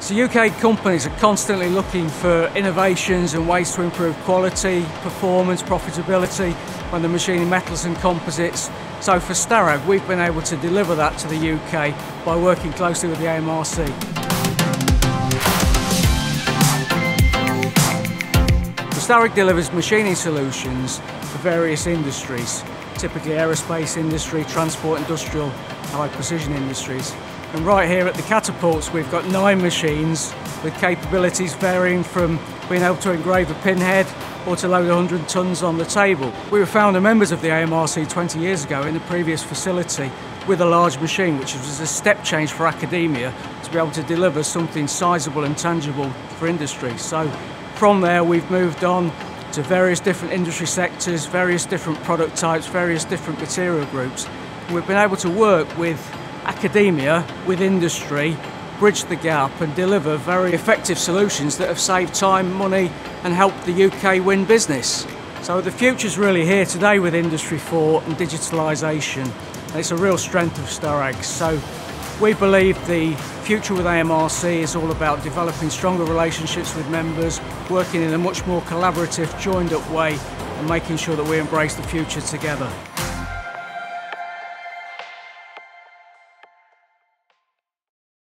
So UK companies are constantly looking for innovations and ways to improve quality, performance, profitability when they're machining metals and composites. So for Starrag, we've been able to deliver that to the UK by working closely with the AMRC. Starrag delivers machining solutions for various industries, typically aerospace industry, transport, industrial, high precision industries. And right here at the catapults we've got 9 machines with capabilities varying from being able to engrave a pinhead or to load 100 tonnes on the table. We were founder members of the AMRC 20 years ago in the previous facility with a large machine, which was a step change for academia to be able to deliver something sizable and tangible for industry. So from there we've moved on to various different industry sectors, various different product types, various different material groups. We've been able to work with academia, with industry, bridge the gap and deliver very effective solutions that have saved time, money and helped the UK win business. So the future's really here today with Industry 4 and digitalisation. And it's a real strength of Starrag. So we believe the future with AMRC is all about developing stronger relationships with members, working in a much more collaborative, joined up way and making sure that we embrace the future together.